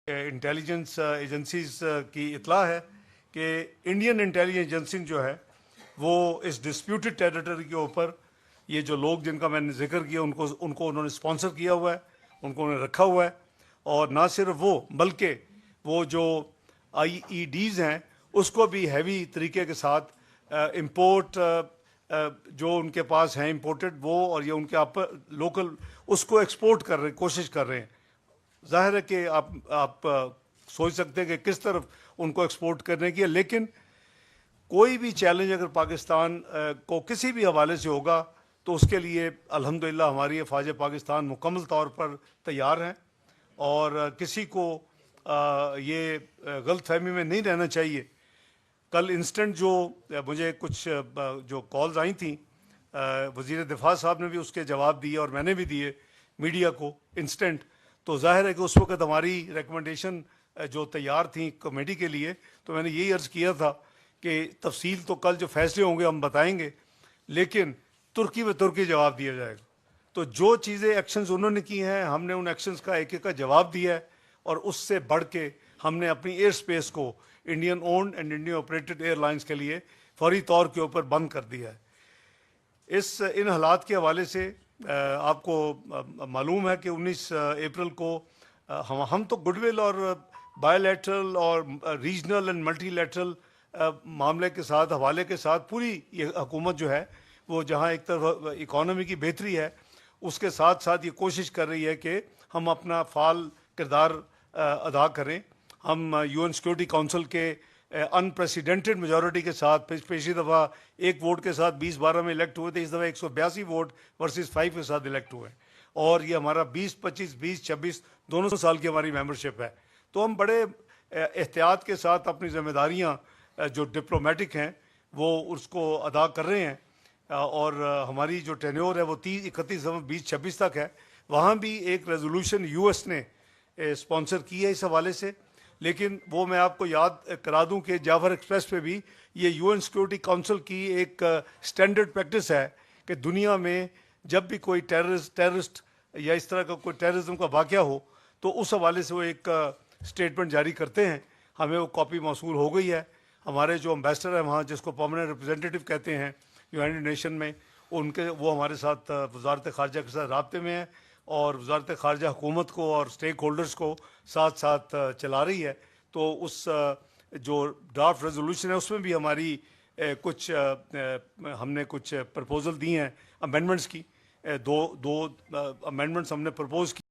Intelligence agencies की इतला है कि इंडियन इंटेलिजेंस एजेंसी जो है वो इस डिस्प्यूटेड टेरिटरी के ऊपर ये जो लोग जिनका मैंने जिक्र किया उनको उनको उन्होंने स्पॉन्सर किया हुआ है, उनको उन्होंने रखा हुआ है। और ना सिर्फ वो बल्कि वो जो आईईडीज़ हैं उसको भी हैवी तरीके के साथ इंपोर्ट जो उनके पास हैं इंपोर्टेड वो और ये उनके आप लोकल उसको एक्सपोर्ट कर रहे कोशिश कर रहे हैं। ज़ाहिर है कि आप सोच सकते हैं कि किस तरफ उनको एक्सपोर्ट करने की है, लेकिन कोई भी चैलेंज अगर पाकिस्तान को किसी भी हवाले से होगा तो उसके लिए अल्हम्दुलिल्लाह हमारी अफवाज पाकिस्तान मुकम्मल तौर पर तैयार हैं। और किसी को ये गलत फहमी में नहीं रहना चाहिए। कल इंस्टेंट जो मुझे कुछ जो कॉल्स आई थी, वज़ीर दिफा साहब ने भी उसके जवाब दिए और मैंने भी दिए मीडिया को इंस्टेंट। तो जाहिर है कि उस वक्त हमारी रिकमेंडेशन जो तैयार थी कमेटी के लिए, तो मैंने यही अर्ज़ किया था कि तफसील तो कल जो फैसले होंगे हम बताएंगे, लेकिन तुर्की व तुर्की जवाब दिया जाएगा। तो जो चीज़ें एक्शंस उन्होंने की हैं हमने उन एक्शंस का एक एक का जवाब दिया है और उससे बढ़ के हमने अपनी एयर स्पेस को Indian owned and Indian operated airlines के लिए फौरी तौर के ऊपर बंद कर दिया है। इन हालात के हवाले से आपको मालूम है कि 19 अप्रैल को हम तो गुडविल और बायोलैटरल और रीजनल एंड मल्टीलैटरल मामले के साथ हवाले के साथ पूरी ये हुकूमत जो है वो जहाँ एक तरफ इकॉनमी की बेहतरी है उसके साथ साथ ये कोशिश कर रही है कि हम अपना फाल किरदार अदा करें। हम यूएन सिक्योरिटी काउंसिल के अनप्रेसिडेंटेड मेजॉरिटी के साथ पिछली दफ़ा एक वोट के साथ 2012 में इलेक्ट हुए थे, इस दफ़ा 182 वोट वर्सेस 5 के साथ इलेक्ट हुए और ये हमारा 20-25 20-26 दोनों साल की हमारी मेंबरशिप है। तो हम बड़े एहतियात के साथ अपनी जिम्मेदारियाँ जो डिप्लोमेटिक हैं वो उसको अदा कर रहे हैं और हमारी जो टेन्योर है वो 31 दिसंबर 2026 तक है। वहाँ भी एक रेजोल्यूशन यूएस ने स्पॉन्सर की है इस हवाले से, लेकिन वो मैं आपको याद करा दूं कि जाफर एक्सप्रेस पे भी ये यूएन सिक्योरिटी काउंसिल की एक स्टैंडर्ड प्रैक्टिस है कि दुनिया में जब भी कोई टेररिस्ट या इस तरह का कोई टेररिज्म का वाक़या हो तो उस हवाले से वो एक स्टेटमेंट जारी करते हैं। हमें वो कॉपी मौसूल हो गई है। हमारे जो एम्बेसडर हैं वहाँ जिसको परमानेंट रिप्रेजेंटेटिव कहते हैं यूनाइटेड नेशन में, वो हमारे साथ वजारत ख़ारजा के साथ राब्ते में है और वजारत ख़ारजा हुकूमत को और स्टेक होल्डर्स को साथ साथ चला रही है। तो उस जो ड्राफ्ट रेजोल्यूशन है उसमें भी हमारी हमने कुछ प्रपोजल दी हैं अमेंडमेंट्स की। दो अमेंडमेंट्स हमने प्रपोज की।